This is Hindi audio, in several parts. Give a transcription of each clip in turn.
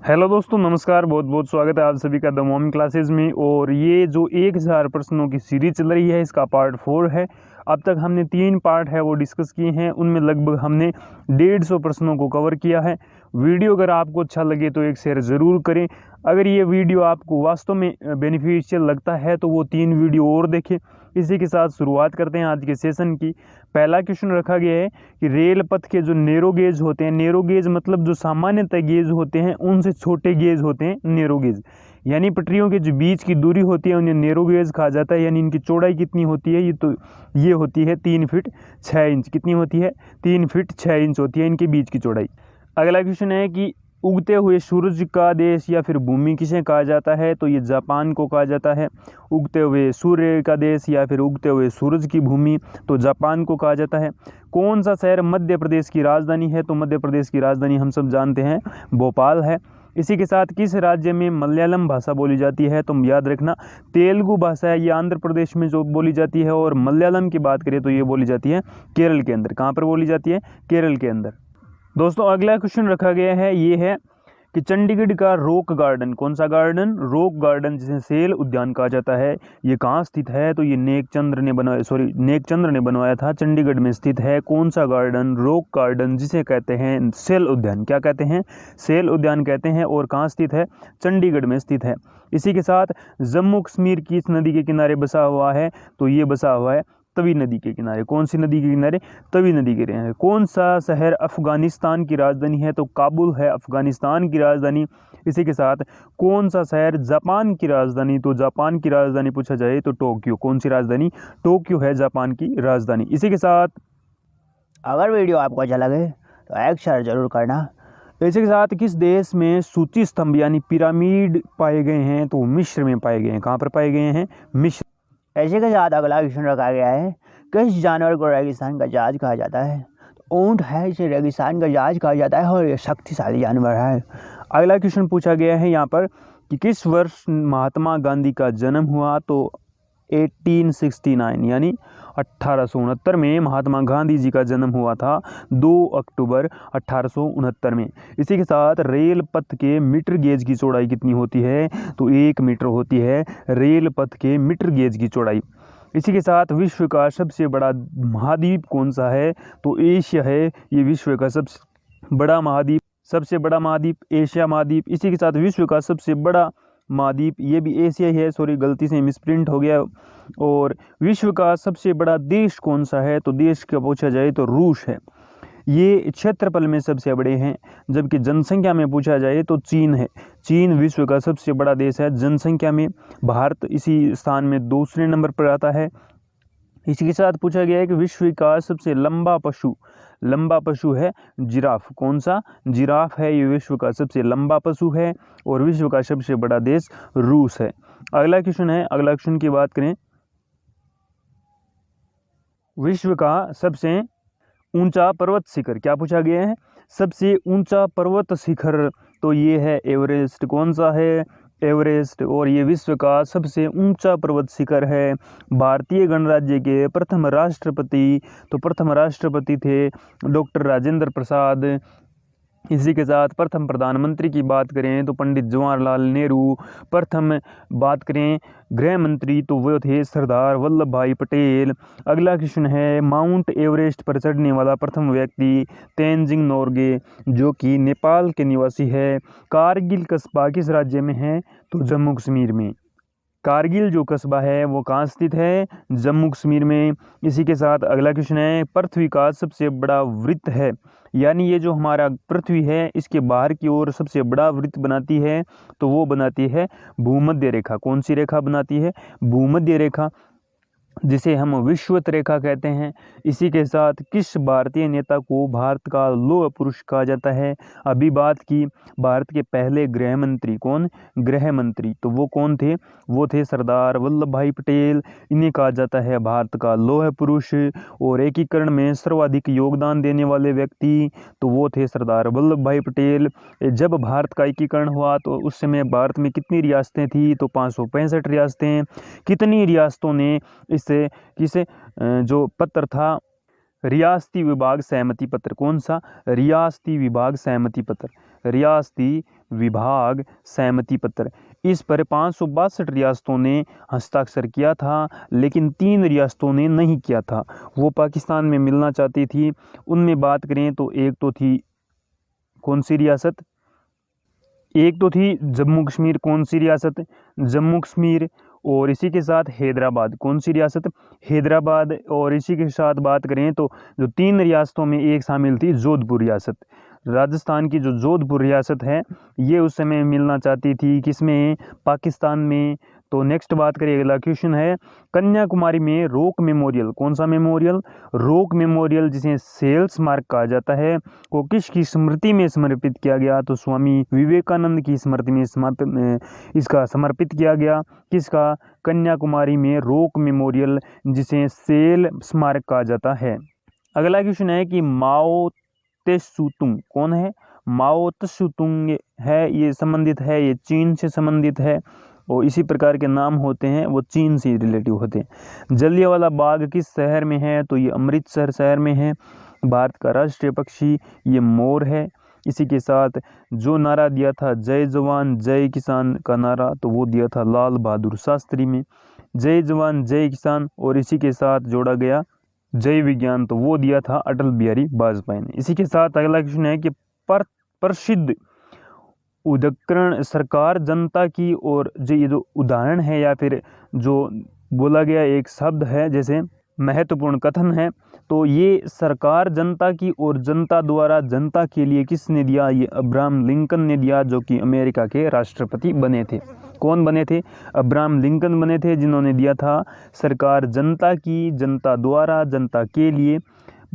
हेलो दोस्तों, नमस्कार। बहुत बहुत स्वागत है आप सभी का द मॉर्निंग क्लासेस में। और ये जो 1000 प्रश्नों की सीरीज चल रही है, इसका पार्ट 4 है। अब तक हमने 3 पार्ट है वो डिस्कस किए हैं। उनमें लगभग हमने 150 प्रश्नों को कवर किया है। वीडियो अगर आपको अच्छा लगे तो एक शेयर ज़रूर करें। अगर ये वीडियो आपको वास्तव में बेनिफिशियल लगता है तो वो 3 वीडियो और देखें। इसी के साथ शुरुआत करते हैं आज के सेशन की। पहला क्वेश्चन रखा गया है कि रेल पथ के जो नैरो गेज होते हैं, नैरो गेज मतलब जो सामान्यतः गेज होते हैं उनसे छोटे गेज होते हैं नैरो गेज, यानी पटरियों के जो बीच की दूरी होती है उन्हें नैरो गेज कहा जाता है। यानी इनकी चौड़ाई कितनी होती है, ये होती है 3 फीट 6 इंच। कितनी होती है? 3 फीट 6 इंच होती है इनके बीच की चौड़ाई। अगला क्वेश्चन है कि उगते हुए सूरज का देश या फिर भूमि किसे कहा जाता है? तो ये जापान को कहा जाता है। उगते हुए सूर्य का देश या फिर उगते हुए सूरज की भूमि तो जापान को कहा जाता है। कौन सा शहर मध्य प्रदेश की राजधानी है? तो मध्य प्रदेश की राजधानी हम सब जानते हैं भोपाल है। इसी के साथ किस राज्य में मलयालम भाषा बोली जाती है? तो याद रखना तेलुगु भाषा है ये आंध्र प्रदेश में जो बोली जाती है, और मलयालम की बात करें तो ये बोली जाती है केरल के अंदर। कहाँ पर बोली जाती है? केरल के अंदर। दोस्तों अगला क्वेश्चन रखा गया है, ये है कि चंडीगढ़ का रॉक गार्डन, कौन सा गार्डन? रॉक गार्डन, जिसे सेल उद्यान कहा जाता है, ये कहाँ स्थित है? तो ये नेकचंद्र ने बनवाया था, चंडीगढ़ में स्थित है। कौन सा गार्डन? रॉक गार्डन, जिसे कहते हैं सेल उद्यान। क्या कहते हैं? सेल उद्यान कहते हैं। और कहाँ स्थित है? चंडीगढ़ में स्थित है। इसी के साथ जम्मू कश्मीर किस नदी के किनारे बसा हुआ है? तो ये बसा हुआ है तवी नदी के किनारे। कौन सी नदी के किनारे? तवी नदी के किनारे। कौन सा शहर अफगानिस्तान की राजधानी है? तो काबुल है अफगानिस्तान की राजधानी। इसी के साथ कौन सा शहर जापान की राजधानी? तो जापान की राजधानी पूछा जाए तो टोक्यो। कौन सी राजधानी? टोक्यो है जापान की राजधानी। इसी के साथ अगर वीडियो आपको अच्छा लगे तो एक शेयर जरूर करना। इसी के साथ किस देश में सूची स्तंभ यानी पिरामिड पाए गए हैं? तो मिस्र में पाए गए हैं। कहाँ पर पाए गए हैं? मिस्र। ऐसे के साथ अगला क्वेश्चन रखा गया है, किस जानवर को रेगिस्तान का जहाज कहा जाता है? तो ऊंट है, इसे रेगिस्तान का जहाज कहा जाता है और ये शक्तिशाली जानवर है। अगला क्वेश्चन पूछा गया है यहाँ पर कि किस वर्ष महात्मा गांधी का जन्म हुआ? तो 1869 यानी 1869 में महात्मा गांधी जी का जन्म हुआ था, 2 अक्टूबर 1869 में। इसी के साथ रेल पथ के मीटर गेज की चौड़ाई कितनी होती है? तो 1 मीटर होती है रेल पथ के मीटर गेज की चौड़ाई। इसी के साथ विश्व का सबसे बड़ा महाद्वीप कौन सा है? तो एशिया है ये विश्व का सबसे बड़ा महाद्वीप। सबसे बड़ा महाद्वीप एशिया महाद्वीप। इसी के साथ विश्व का सबसे बड़ा महाद्वीप ये भी एशिया ही है। सॉरी, गलती से मिसप्रिंट हो गया। और विश्व का सबसे बड़ा देश कौन सा है? तो देश का पूछा जाए तो रूस है। ये क्षेत्रफल में सबसे बड़े हैं। जबकि जनसंख्या में पूछा जाए तो चीन है। चीन विश्व का सबसे बड़ा देश है जनसंख्या में। भारत इसी स्थान में दूसरे नंबर पर आता है। इसी के साथ पूछा गया है कि विश्व का सबसे लंबा पशु है जिराफ। कौन सा? जिराफ है ये विश्व का सबसे लंबा पशु है। और विश्व का सबसे बड़ा देश रूस है। अगला क्वेश्चन की बात करें, विश्व का सबसे ऊंचा पर्वत शिखर। क्या पूछा गया है? सबसे ऊंचा पर्वत शिखर तो ये है एवरेस्ट। कौन सा है? एवरेस्ट। और ये विश्व का सबसे ऊंचा पर्वत शिखर है। भारतीय गणराज्य के प्रथम राष्ट्रपति थे डॉक्टर राजेंद्र प्रसाद। इसी के साथ प्रथम प्रधानमंत्री की बात करें तो पंडित जवाहरलाल नेहरू। प्रथम बात करें गृह मंत्री तो वो थे सरदार वल्लभ भाई पटेल। अगला क्वेश्चन है, माउंट एवरेस्ट पर चढ़ने वाला प्रथम व्यक्ति तेनजिंग नोर्गे, जो कि नेपाल के निवासी है। कारगिल कस्बा किस राज्य में है? तो जम्मू कश्मीर में। कारगिल जो कस्बा है वो कहाँ स्थित है? जम्मू कश्मीर में। इसी के साथ अगला क्वेश्चन है, पृथ्वी का सबसे बड़ा वृत्त है, यानी ये जो हमारा पृथ्वी है इसके बाहर की ओर सबसे बड़ा वृत्त बनाती है तो वो बनाती है भूमध्य रेखा। कौन सी रेखा बनाती है? भूमध्य रेखा, जिसे हम विषुवत रेखा कहते हैं। इसी के साथ किस भारतीय नेता को भारत का लौह पुरुष कहा जाता है? अभी बात की भारत के पहले गृह मंत्री। कौन? गृह मंत्री तो वो कौन थे? वो थे सरदार वल्लभ भाई पटेल। इन्हें कहा जाता है भारत का लौह पुरुष। और एकीकरण में सर्वाधिक योगदान देने वाले व्यक्ति तो वो थे सरदार वल्लभ भाई पटेल। जब भारत का एकीकरण हुआ तो उस समय भारत में कितनी रियासतें थी? तो 565 रियासतें। कितनी रियासतों ने किसे जो पत्र था रियासती विभाग सहमति पत्र। कौन सा? रियासती विभाग सहमति पत्र। रियासती विभाग सहमति पत्र। इस पर 562 रियासतों ने हस्ताक्षर किया था, लेकिन 3 रियासतों ने नहीं किया था। वो पाकिस्तान में मिलना चाहती थी। उनमें बात करें तो एक तो थी कौन सी रियासत, एक तो थी जम्मू कश्मीर। कौन सी रियासत? जम्मू कश्मीर। और इसी के साथ हैदराबाद। कौन सी रियासत? हैदराबाद। और इसी के साथ बात करें तो जो 3 रियासतों में एक शामिल थी जोधपुर रियासत। राजस्थान की जो जोधपुर रियासत है ये उस समय मिलना चाहती थी किसमें? पाकिस्तान में। तो नेक्स्ट बात करिए, अगला क्वेश्चन है कन्याकुमारी में रॉक मेमोरियल। कौन सा मेमोरियल? रॉक मेमोरियल, जिसे सेल स्मारक कहा जाता है, को किसकी स्मृति में समर्पित किया गया? तो स्वामी विवेकानंद की स्मृति में इसका समर्पित किया गया। किसका? कन्याकुमारी में रॉक मेमोरियल, जिसे सेल स्मारक कहा जाता है। अगला क्वेश्चन है कि माओ त्से-तुंग कौन है? माओ त्से-तुंग है, ये संबंधित है, ये चीन से संबंधित है। और इसी प्रकार के नाम होते हैं वो चीन से रिलेटिव होते हैं। जलियांवाला बाग किस शहर में है? तो ये अमृतसर शहर में है। भारत का राष्ट्रीय पक्षी ये मोर है। इसी के साथ जो नारा दिया था जय जवान जय किसान का नारा, तो वो दिया था लाल बहादुर शास्त्री में, जय जवान जय किसान। और इसी के साथ जोड़ा गया जय विज्ञान, तो वो दिया था अटल बिहारी वाजपेयी ने। इसी के साथ अगला क्वेश्चन है कि प्रसिद्ध उदाहरण सरकार जनता की, और जो ये जो उदाहरण है या फिर जो बोला गया एक शब्द है जैसे महत्वपूर्ण कथन है, तो ये सरकार जनता की और जनता द्वारा जनता के लिए किसने दिया? ये अब्राहम लिंकन ने दिया, जो कि अमेरिका के राष्ट्रपति बने थे। कौन बने थे? अब्राहम लिंकन बने थे, जिन्होंने दिया था सरकार जनता की, जनता द्वारा जनता के लिए।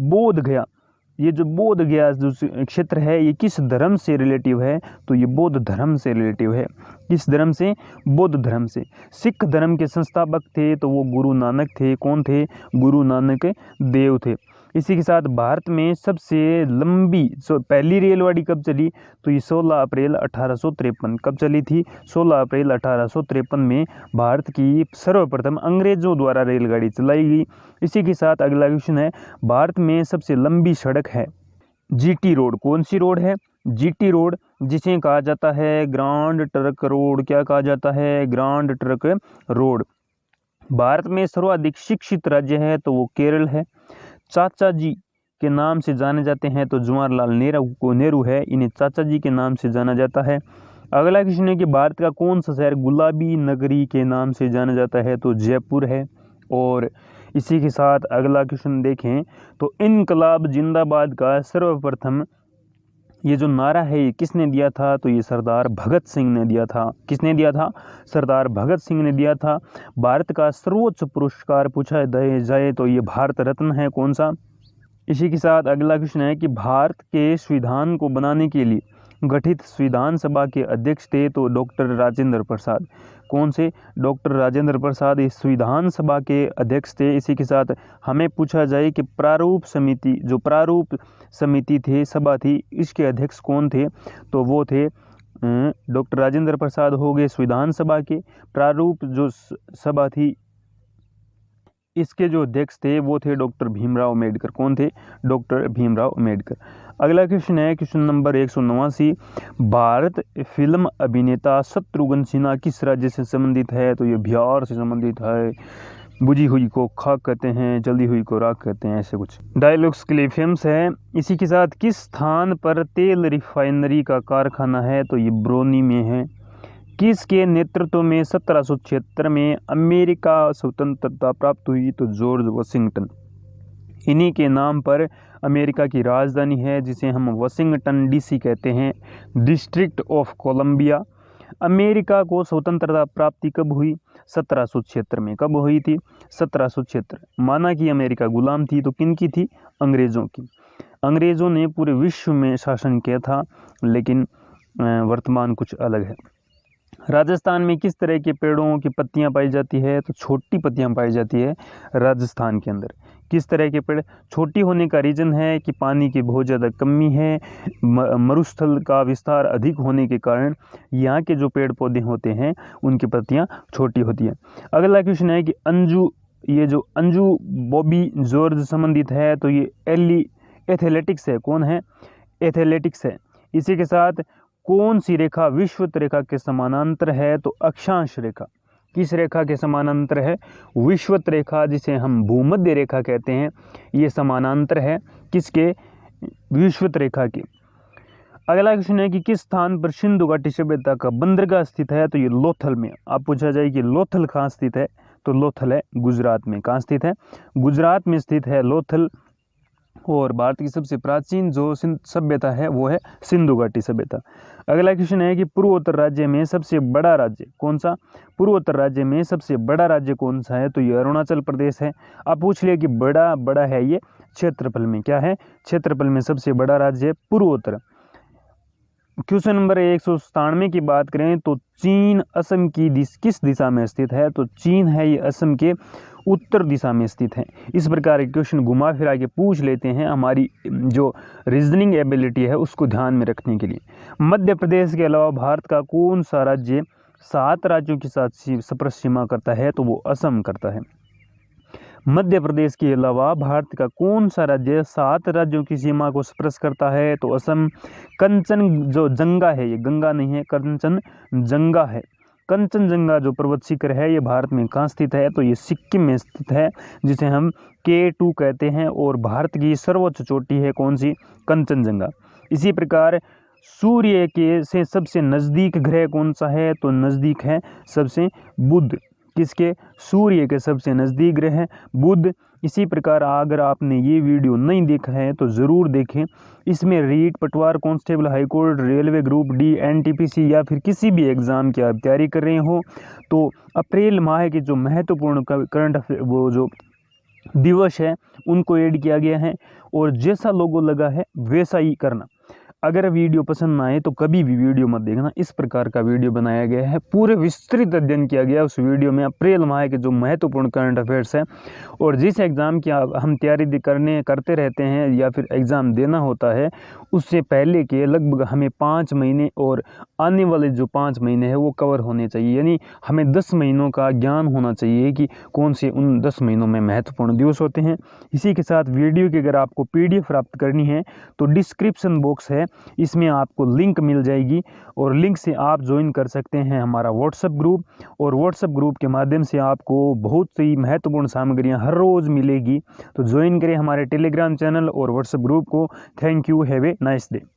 बोध गया, ये जो बोध गया जो क्षेत्र है ये किस धर्म से रिलेटिव है? तो ये बौद्ध धर्म से रिलेटिव है। किस धर्म से? बौद्ध धर्म से। सिख धर्म के संस्थापक थे तो वो गुरु नानक थे। कौन थे? गुरु नानक देव थे। इसी के साथ भारत में सबसे लंबी पहली रेलगाड़ी कब चली? तो ये 16 अप्रैल 1853 कब चली थी? 16 अप्रैल 1853 में भारत की सर्वप्रथम अंग्रेजों द्वारा रेलगाड़ी चलाई गई। इसी के साथ अगला क्वेश्चन है भारत में सबसे लंबी सड़क है जीटी रोड। कौन सी रोड है? जीटी रोड, जिसे कहा जाता है ग्रांड ट्रक रोड। क्या कहा जाता है? Grand truck road. भारत में सर्वाधिक शिक्षित राज्य है तो वो केरल है। चाचा जी के नाम से जाने जाते हैं तो जवाहरलाल नेहरू है, इन्हें चाचा जी के नाम से जाना जाता है। अगला क्वेश्चन है कि भारत का कौन सा शहर गुलाबी नगरी के नाम से जाना जाता है? तो जयपुर है। और इसी के साथ अगला क्वेश्चन देखें तो इनकलाब जिंदाबाद का सर्वप्रथम ये जो नारा है ये किसने दिया था? तो ये सरदार भगत सिंह ने दिया था। किसने दिया था? सरदार भगत सिंह ने दिया था। भारत का सर्वोच्च पुरस्कार पूछा जाए तो ये भारत रत्न है। कौन सा? इसी के साथ अगला क्वेश्चन है कि भारत के संविधान को बनाने के लिए गठित संविधान सभा के अध्यक्ष थे तो डॉक्टर राजेंद्र प्रसाद। कौन से? डॉक्टर राजेंद्र प्रसाद इस संविधान सभा के अध्यक्ष थे। इसी के साथ हमें पूछा जाए कि प्रारूप समिति थे, सभा थी, इसके अध्यक्ष कौन थे? तो वो थे डॉक्टर राजेंद्र प्रसाद हो गए संविधान सभा के। प्रारूप जो सभा थी इसके जो अध्यक्ष थे वो थे डॉक्टर भीमराव अम्बेडकर। कौन थे? डॉक्टर भीमराव अम्बेडकर। अगला क्वेश्चन है क्वेश्चन नंबर 189। भारत फिल्म अभिनेता शत्रुघ्न सिन्हा किस राज्य से संबंधित है? तो ये बिहार से संबंधित है। बुझी हुई को खाक कहते हैं, जल्दी हुई को राख कहते हैं, ऐसे कुछ डायलॉग्स के लिए फेमस है। इसी के साथ किस स्थान पर तेल रिफाइनरी का कारखाना है? तो ये ब्रोनी में है। किसके नेतृत्व में 1776 में अमेरिका स्वतंत्रता प्राप्त हुई? तो जॉर्ज वाशिंगटन। इन्हीं के नाम पर अमेरिका की राजधानी है जिसे हम वाशिंगटन डीसी कहते हैं, डिस्ट्रिक्ट ऑफ कोलंबिया। अमेरिका को स्वतंत्रता प्राप्ति कब हुई? 1776 में। कब हुई थी? 1776। माना कि अमेरिका गुलाम थी तो किनकी थी? अंग्रेज़ों की। अंग्रेज़ों ने पूरे विश्व में शासन किया था, लेकिन वर्तमान कुछ अलग है। राजस्थान में किस तरह के पेड़ों की पत्तियां पाई जाती है? तो छोटी पत्तियां पाई जाती है राजस्थान के अंदर। किस तरह के पेड़? छोटी होने का रीज़न है कि पानी की बहुत ज़्यादा कमी है, मरुस्थल का विस्तार अधिक होने के कारण यहाँ के जो पेड़ पौधे होते हैं उनकी पत्तियाँ छोटी होती हैं। अगला क्वेश्चन है कि अंजू बॉबी जॉर्ज संबंधित है तो ये एथलेटिक्स है। कौन है? एथलेटिक्स है। इसी के साथ कौन सी रेखा विषुवत रेखा के समानांतर है? तो अक्षांश रेखा। किस रेखा के समानांतर है? विषुवत रेखा, जिसे हम भूमध्य रेखा कहते हैं, ये समानांतर है किसके? विषुवत रेखा के। अगला क्वेश्चन है कि किस स्थान पर सिंधु घाटी सभ्यता का बंदरगाह स्थित है? तो ये लोथल में। आप पूछा जाए कि लोथल कहाँ स्थित है? तो लोथल है गुजरात में। कहाँ स्थित है? गुजरात में स्थित है लोथल। और भारत की सबसे प्राचीन जो सभ्यता है वो है सिंधु घाटी सभ्यता। अगला क्वेश्चन है कि पूर्वोत्तर राज्य में सबसे बड़ा राज्य कौन सा? पूर्वोत्तर राज्य में सबसे बड़ा राज्य कौन सा है? तो ये अरुणाचल प्रदेश है। आप पूछ लिया कि बड़ा है ये क्षेत्रफल में। क्या है? क्षेत्रफल में सबसे बड़ा राज्य है पूर्वोत्तर। क्वेश्चन नंबर 197 की बात करें तो चीन असम की किस दिशा में स्थित है? तो चीन है ये असम के उत्तर दिशा में स्थित है। इस प्रकार के क्वेश्चन घुमा फिरा के पूछ लेते हैं, हमारी जो रीजनिंग एबिलिटी है उसको ध्यान में रखने के लिए। मध्य प्रदेश के अलावा भारत का कौन सा राज्य 7 राज्यों के साथ स्पर्श सीमा करता है? तो वो असम करता है। मध्य प्रदेश के अलावा भारत का कौन सा राज्य 7 राज्यों की सीमा को स्पर्श करता है? तो असम। कंचन जो जंगा है, ये गंगा नहीं है, कंचनजंगा है। कंचनजंगा जो पर्वत शिखर है ये भारत में कहाँ स्थित है? तो ये सिक्किम में स्थित है, जिसे हम K2 कहते हैं। और भारत की सर्वोच्च चोटी है कौन सी? कंचनजंगा। इसी प्रकार सूर्य के से सबसे नज़दीक ग्रह कौन सा है? तो नज़दीक है सबसे बुध। किसके? सूर्य के सबसे नज़दीक ग्रह है बुध। इसी प्रकार अगर आपने ये वीडियो नहीं देखा है तो ज़रूर देखें। इसमें रीट, पटवार, constable, high court, railway group D, NTPC या फिर किसी भी एग्ज़ाम की आप तैयारी कर रहे हो तो अप्रैल माह के जो महत्वपूर्ण करंट वो जो दिवस है उनको ऐड किया गया है। और जैसा लोगो लगा है वैसा ही करना। अगर वीडियो पसंद ना आए तो कभी भी वीडियो मत देखना। इस प्रकार का वीडियो बनाया गया है, पूरे विस्तृत अध्ययन किया गया उस वीडियो में अप्रैल माह के जो महत्वपूर्ण करंट अफेयर्स हैं और जिस एग्ज़ाम की हम तैयारी करते रहते हैं या फिर एग्ज़ाम देना होता है उससे पहले के लगभग हमें 5 महीने और आने वाले जो 5 महीने हैं वो कवर होने चाहिए। यानी हमें 10 महीनों का ज्ञान होना चाहिए कि कौन से उन 10 महीनों में महत्वपूर्ण दिवस होते हैं। इसी के साथ वीडियो की अगर आपको PDF प्राप्त करनी है तो डिस्क्रिप्शन बॉक्स है, इसमें आपको लिंक मिल जाएगी और लिंक से आप ज्वाइन कर सकते हैं हमारा व्हाट्सएप ग्रुप। और व्हाट्सएप ग्रुप के माध्यम से आपको बहुत सी महत्वपूर्ण सामग्रियां हर रोज़ मिलेगी। तो ज्वाइन करें हमारे टेलीग्राम चैनल और व्हाट्सएप ग्रुप को। Thank you, have a nice day.